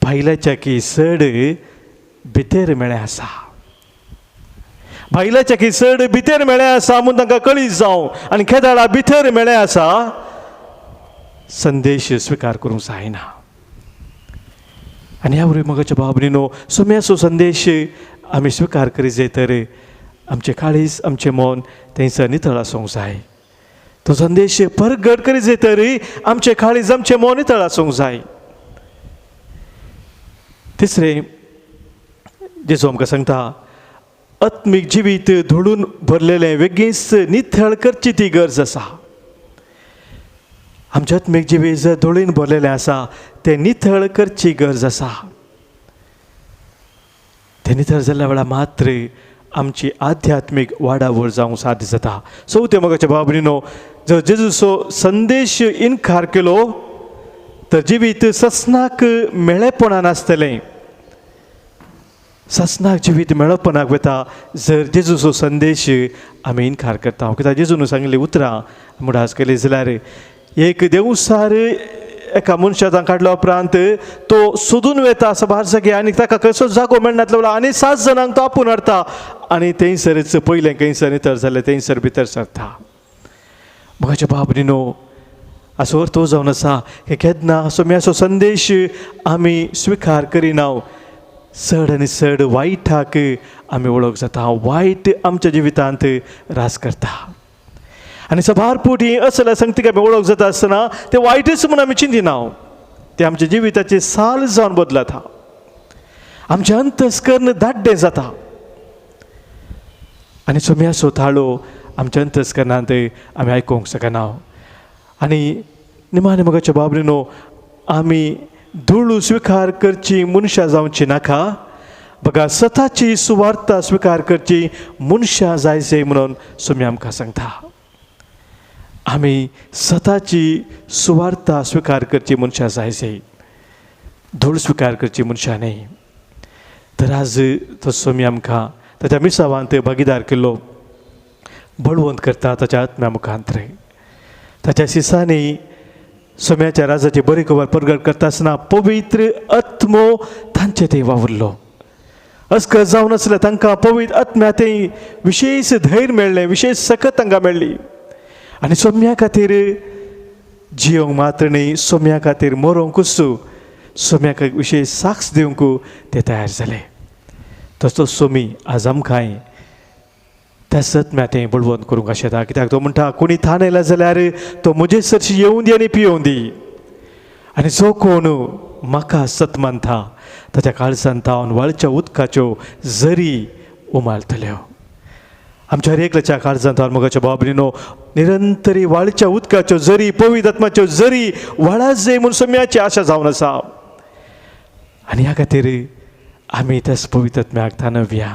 भायल्याच्या की सड भितर मेळ्ळें आसा, भायल्याच्या की सड भितर मेळ्ळें आसा म्हूण तांकां कळीत जावं, आनी खेदाळा भितर मेळ्ळें आसा, संदेश स्विकार करूंक जायना. आनी ह्या वरी मगाच्या भाव भयणीनो, सोम्याचो संदेश आमी स्विकार करी जैतर आमचें काळीज, आमचें मन थंयसर नितळ आसूंक जाय. तो संदेश परगट करी जैतर आमचें काळीज, आमचें मन नितळ आसूंक जाय. तिसरें, जेजू आमकां सांगता, आत्मीक जिवीत धुळून भरलेलें वेगळींच नितळ करची ती गरज आसा. आमचें आत्मीक जिवीत जर धुळीन भरलेलें आसा, तें नितळ करची गरज आसा. तें नितळ जाल्ल्या वेळार मात्र आमची आध्यात्मीक वाडावळ जावंक साध्य जाता. चवथें मगाच्या भाव भयणीनो, जर जेजूचो संदेश इन्कार केलो तर जिवीत ससनाक मेळेपणान आसतलें. ससनाक जिवीत मेळपणाक वता जर जेजूचो संदेश आमी इन्कार करता. कित्याक जेजून सांगिल्लीं उतरां मुडास केली जाल्यार, एक देवसार एका मनशान काडल्या उपरांत तो सोदून वेता साबार जागे, आनी ताका खंयचो जागो मेळनातलो आनी 7 जाणांक तो आपूण हाडटा आनी थंयसरच पयलें खंयसर नितळ जालें थंयसर भितर सरता. मगाच्या भाव भयणीनो, हाचो अर्थ हो जावन आसा की केन्ना सोम्याचो संदेश आमी स्विकार करिना, चड आनी चड वायटाक आमी वळख जाता. वायट आमच्या जिवितांत रास करता. आनी सबार पोटी असल्या संगतीक आमी वळख जाता आसतना ते वायटच म्हणून आमी चिंतिना, ते आमच्या जिविताचे साल जावन बदलता. आमचें अंतस्करण दाड्डें जाता आनी सोम्याचो ताळो आमच्या अंतस्करणांत आमी आयकूंक शकना. आनी निमाणे मगाच्या भाव भयणीनो, आमी धूळ स्विकार करची मनशां जावची नाका, बघा स्वताची सुवार्ता स्विकार करची मनशां जायचे म्हणून सोमी आमकां सांगता. आमी स्वताची सुवार्ता स्विकार करची मनशां जायचे, धूळ स्विकार करची मनशां न्ही. तर आज तो सोमी आमकां ताच्या मिसावांत भागीदार केल्लो बळवंत करता ताच्या आत्म्या मुखांतर. ताच्या शिसांनी सोम्याच्या राजाचे बरे खबर प्रगट करता आसतना पवित्र आत्मो तांचे थंय वावुरलो. अस्कर जावन आसलें तांकां पवित्र आत्म्या थंय विशेश धैर्य मेळ्ळें, विशेश सकत तांकां मेळ्ळी. आनी सोम्या खातीर जियोंक मात्र न्ही, सोम्या खातीर मरोंकूच, सोम्याक विशेश साक्ष दिवंक ते तयार जाले. तसो सोमी आज आमकांय त्या सत्म्या थंय बळवंत करूंक आशेता. कित्याक तो म्हणटा कोणी थान येयला जाल्यार तो म्हजे सरशी येवं दी आनी पियोवं दी. आनी जो कोण म्हाका सत मानता ताच्या काळजांत हांव व्हाळच्या उदकाच्यो झरी उमाळटल्यो. आमच्या हर एकल्याच्या काळजांत हांव मोगाच्या भाव भयणीनो निरंतरी व्हाळच्या उदकाच्यो झरी, पवित्र आत्म्याच्यो झरी व्हाळात जाय म्हूण सोम्याची आशा जावन आसा. आनी ह्या खातीर आमी त्याच पवित्र आत्म्याक थानवया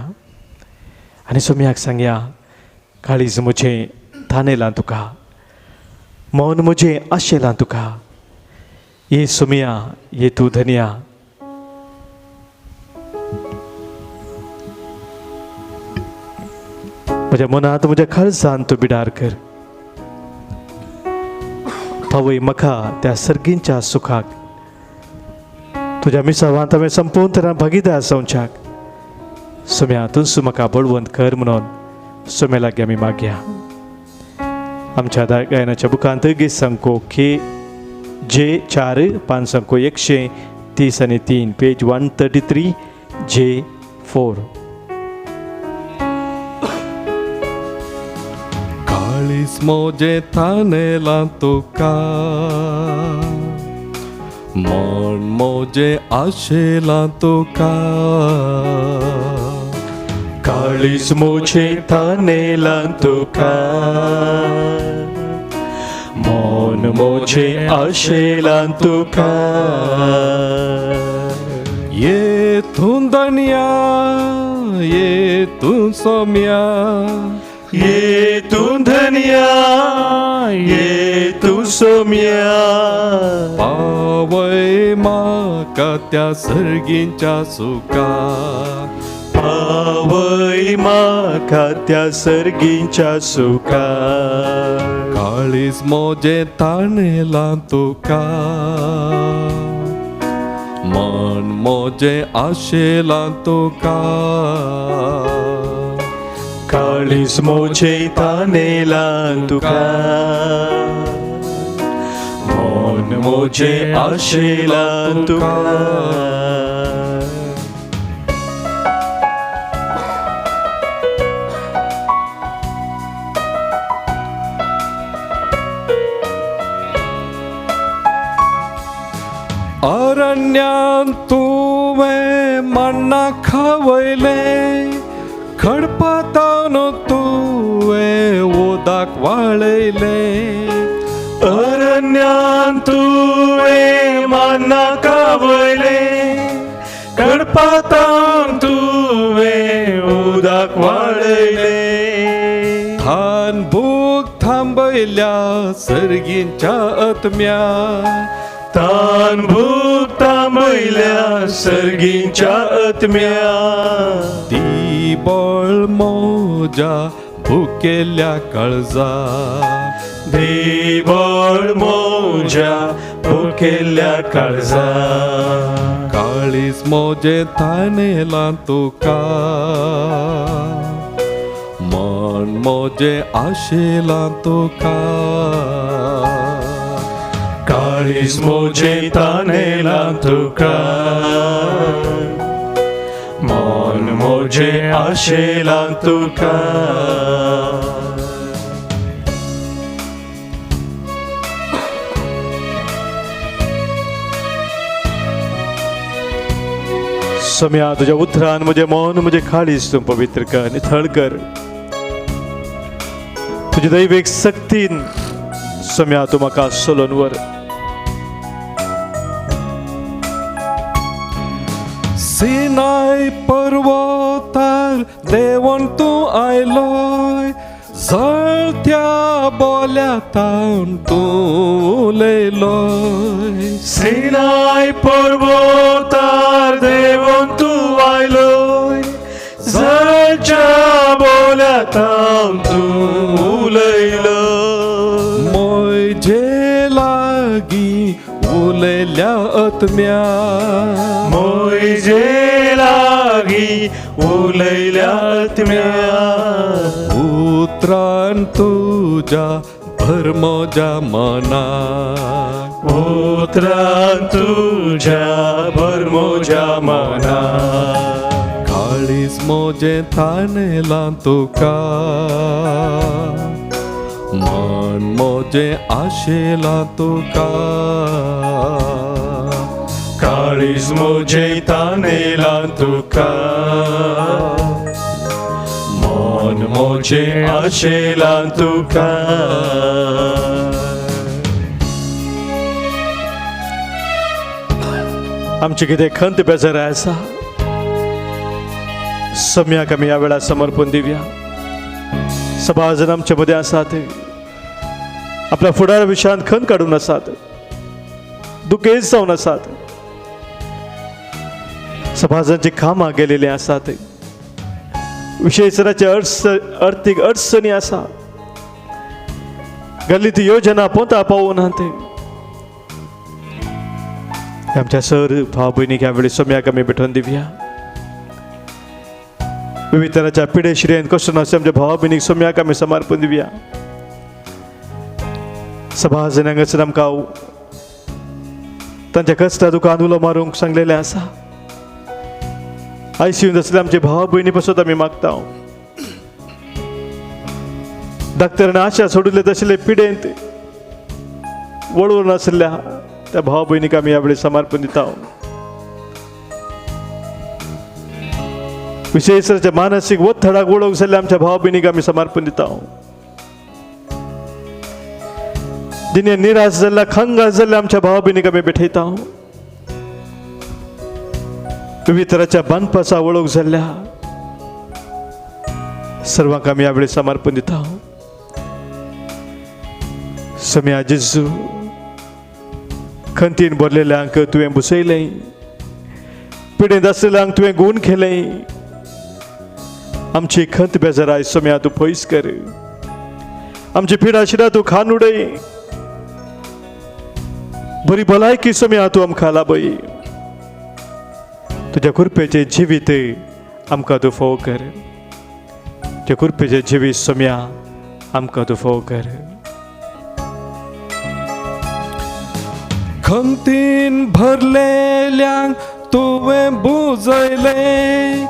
आनी सोम्याक सांगया, काळीज म्हजें थानयलां तुका, मौन म्हजें आशेलां तुका. ये सोम्या, ये तूं धन्या. म्हज्या मनांत म्हज्या काळजांत तूं बिडार कर. फावय म्हाका त्या सर्गींच्या सुखाक, तुज्या मिसावांत हांवें संपूर्ण तरान भागीदार जावच्याक. सोम्या तूंच म्हाका बळवंत कर म्हणून सोम्या लागीं आमी मागया. आमच्या गायनाच्या बुकांत गीत संको J4 5 संको 133 पेज 133 J4. काळीज मोजे थानेला तुका, मन मोजे आशेला तुका. काळीज मोजे थानेलां तुका, मौन मोजे आशेलां तुका. ये तू धन्या, ये तू सोम्या, ये तूं धन्या, ये तूं सोम्या. पावय म्हाका त्या सर्गींच्या सुका. पावय म्हाका त्या सर्गींच्या सुका. काळीज मोजे ताणेलां तुका, मन मोजे आशेलां तुका. काळीज मोजे थानेलां तुका, मौन मोजे आशेलां तुका. अरण्यान तुवें मन्ना खावयलें, खडपातावन तुवें उदक वाळयलें. अरण्यान तुवें मन्ना खावयलें, खडपातावन तुवें उदक वाळयलें. थान भूक थांबयल्या सर्गींच्या आत्म्या, तान भूक थांबयल्या सर्गींच्या आत्म्या. ती बळ मोजा भुकेल्या काळजा. देवळ मोज्या भुकेल्या काळजा. काळीज मोजे थानेलां तुका, मन मोजे आशेलां तुका. काळीज मोजे थानेलां तुका, मन मोजे आशेलां तुका. सोम्या तुझ्या उतरान म्हजे मौन म्हजे काळीज तूं पवित्र कर, नितळ कर. तुझे दैविक सक्तीन सोम्या तूं म्हाका सोलोन व्हर. सिनाय पर्वतार देवण तूं आयलोय, जळत्या बोल्यातान तूं उलयलोय. सिनाय पर्वतार देवून तूं आयलोय, जळच्या बोल्यातान तूं उलयलोय. मोजे लागी उलयल्या आत्म्या मोजे लागी उलयल्या आत्म्या उतरान तुझ्या भरमोजा मना उतरान तुझ्या भरमोजा मना काळीस मोजे ताणेला तुका मन मोजे आशेला तुका काळीज मोजे तानेला तुका मन मोजे आशेला तुका आमची कितें खंत बेजार आसा सम्याक आमी ह्या वेळार समर्पण दिवया. सभा जण आमचे मध्ये आसात, आपल्या फुडारा विशयान खंत काडून आसात, दुखेज जावन आसात, समाजाची कामां गेलेली आसात, विशेषणाचे अर्थीक अडचणी आसा, गल्ली ती योजना पोंता पावूनात. आमच्या सर भाव भयणीक ह्या वेळी सम्याक आमी भेटोवन दिवया. विविध तरांच्या पिडे शिरेन कश्ट नासता आमच्या भावा भयणीक सम्याक आमी समर्पण दिवया. सभा जण हांगासर आमकां तांच्या कश्टा दुखान उलो मारूंक सांगलेले आसा. आयसीयूंत आसले आमचे भावा भयणी पासून आमी मागता. डॉक्टरान आशा सोडिल्ले तसले पिडेंत वळून आशिल्ल्या त्या भावा भयणीक आमी ह्या वेळी समर्पण दिता. विशेषच्या मानसीक वथडाक वळोवंक जाल्ल्या आमच्या भावा भयणीक आमी समर्पण दिता. जिने निराश जाल्ल्या खंगास जाल्ल्या आमच्या भावा भयणीक आमी भेटयता. विविध तरांच्या बांदपासा वळोवंक जाल्ल्या सर्वांक आमी ह्या वेळी समर्पण दिता. सम्या जेजू, खंतीन भरलेल्यांक तुवें बुसयलें, पिडेंत आसलेल्यांक तुवें गूण केलें. आमची खंत बेजाराय सम्या तूं पयस कर. आमची पिडा शिडा तूं खान उडय. बरी भलायकी सम्या तूं आमकां लाभय. तुज्या कृपेचें जिवीत आमकां तूं फोव कर. तुज्या कृपेचें जिवीत सम्या आमकां तूं फोव कर. खंतीन भरलेल्यांक तुवें बुजयलें,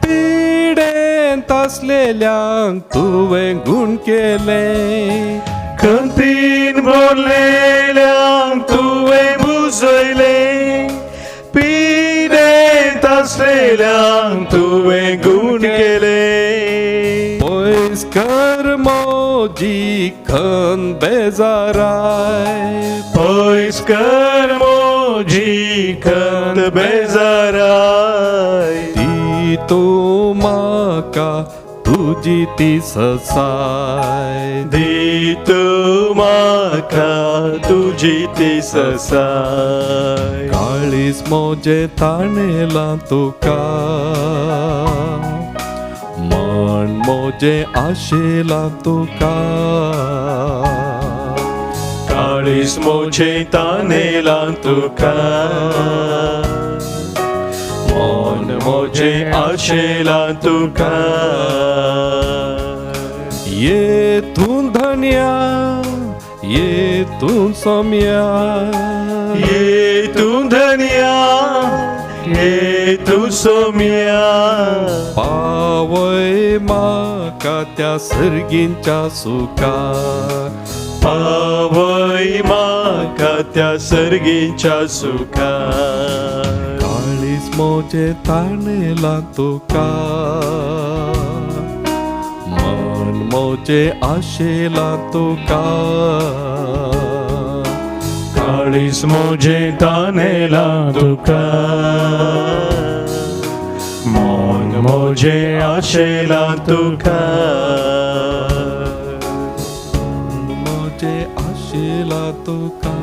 पिडेंत आसलेल्यांक तुवें गूण केलें. खंतीन भरलेल्यांक तुवें बुजयलें, पिडेंत आसलेल्यांक तुवें गूण केलें. पयस कर मोजी खंत बेजाराय, पयस कर मोजी खंत बेजाराय. ती तूं म्हाका तुजी ती ससाय. दी तूं म्हाका तुजी ती ससाय. काळीस मोजे ताणेला तुका, मन मोजे आशेला तुका. काळीस मोजे तानेला तुका, मन मोजे आशेला तुका. येतून धन्या, येतून सम्या, ये तू धनिया, ये तू सोम्या. पावय म्हाका त्या सर्गींच्या सुका. पावय म्हाका त्या सर्गीच्या सुखा. काळीस मोजे ताणेला तुका, मन मोजे आशेला तुका. काळीस मोजे तानेला तुका, मन मोजे आशेला तुका. मोजे आशेला तुका.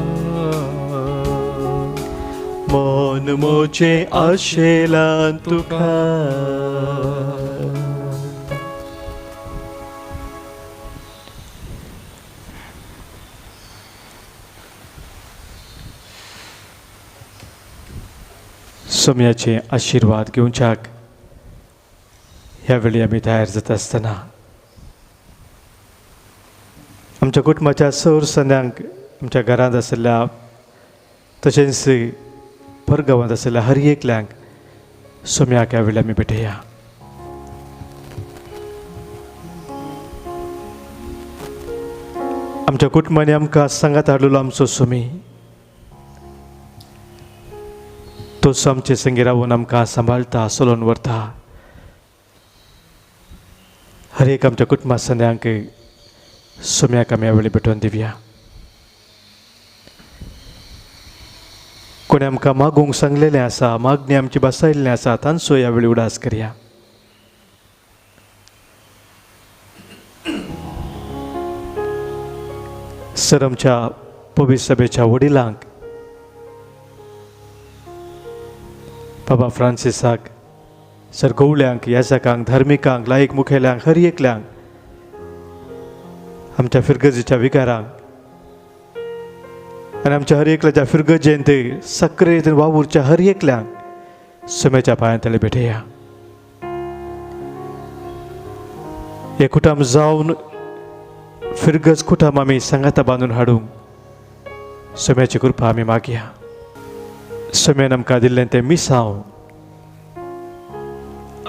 मन मोचे आशेला तुका. सोम्याचे आशीर्वाद घेवच्याक ह्या वेळी आमी तयार जात आसतना आमच्या कुटुंबाच्या सर सण्यांक आमच्या घरांत आशिल्ल्या तशेंच परगांवांत आशिल्ल्या हर एकल्यांक सोम्याक ह्या वेळी आमी भेटया. आमच्या कुटुंबांनी आमकां सांगात हाडलेलो आमचो सोमी तोच आमचे संगी रावून आमकां सांबाळटा, चलोवन व्हरता. हर एक आमच्या कुटुंबा सण्यांक सोम्याक आमी ह्या वेळी भेटोवन दिवया. कोणी आमकां मागूंक सांगलेलें आसा, मागणी आमची बसयल्लें आसा, तांचो ह्या वेळी उडास करया. सर आमच्या पवित्र सभेच्या वडिलांक, बाबा फ्रांसिसाक, सर गवळ्यांक, याजकांक, धार्मिकांक, लायक मुखेल्यांक, हर एकल्यांक, आमच्या फिरगजेच्या विकारांक आनी आमच्या हर एकल्याच्या फिरगजेंत सक्रियेन वावुरच्या हर एकल्यांक सोम्याच्या पांयांतले भेटया. हे कुटुंब जावन फिरगज कुटुंब आमी सांगाता बांदून हाडूंक सोम्याची कृपा आमी मागया. सोम्यान आमकां दिल्लें तें मिसांव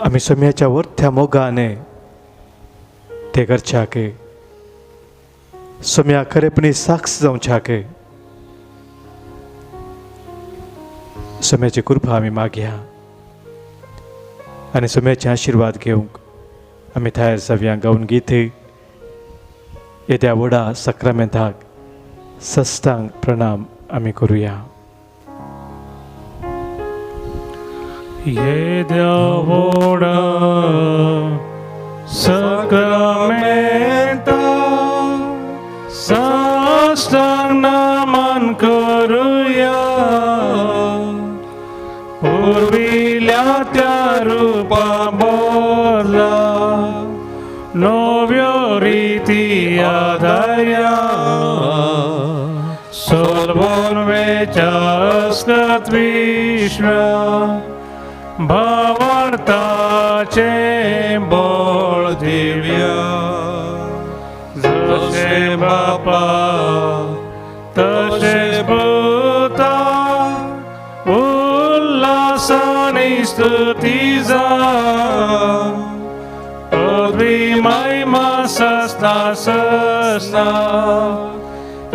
आमी सोम्याच्या वर्थ्या मोगान ते करच्याक, सोम्या खरेपणी साक्ष जावच्याक सोम्याची कृपा आमी मागया आनी सोम्याचे आशिर्वाद घेवंक आमी तयार जावया. गावन गीत येद्या व्हडा सक्रामेंताक सस्तांक प्रणाम आमी करुया. येद्या व्हडा सक्रामेंता साष्टांग नमन करुया. पूर्विल्या त्या रूपा बोला नव्यो रीती आधार्या. सोलवून वेचास्कत विश्वा भावार्थाचे बळ दिव्या. जसे बापा तसे पुता उल्हासाने स्तुती जा. पदवी महिमा सस्ता सस्ता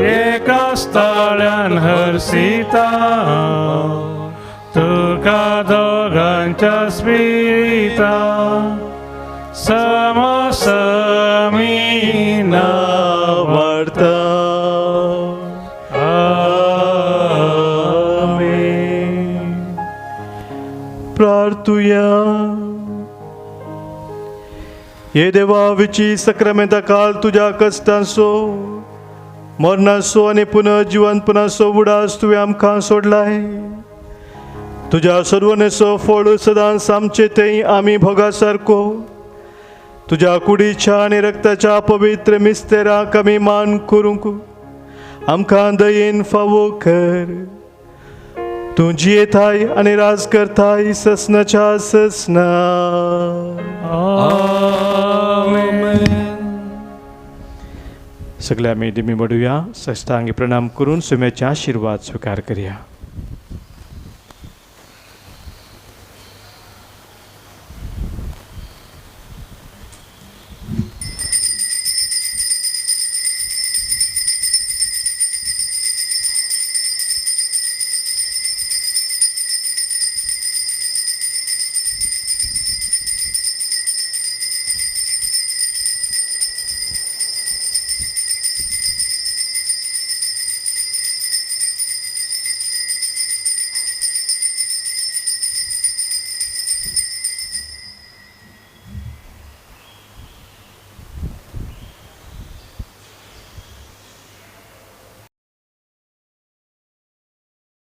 एका स्थळ्यान हर्षिता. तुका दोघांच्या स्मिता समसमी नावडता. आमेन. प्रार्थुया. हे देवा विची सक्रामेंता काल तुझ्या कश्टांचो, मरणाचो आनी पुनः जिवंतपणाचो उडास तुवें आमकां सोडलाय. तुझ्या सर्वनेचो फळ सदांच आमचे थंय आमी भोगा सारको तुझ्या कुडीच्या आनी रक्ताच्या पवित्र मिस्तेराक आमी मान करूंक आमकां दयेन फावो कर. तूं जियेताय आनी राज करताय ससनाच्या ससना. सगळे आमी दिमी मोडुया. सश्टांगी प्रणाम करून सोम्याचे आशिर्वाद स्वीकार करया.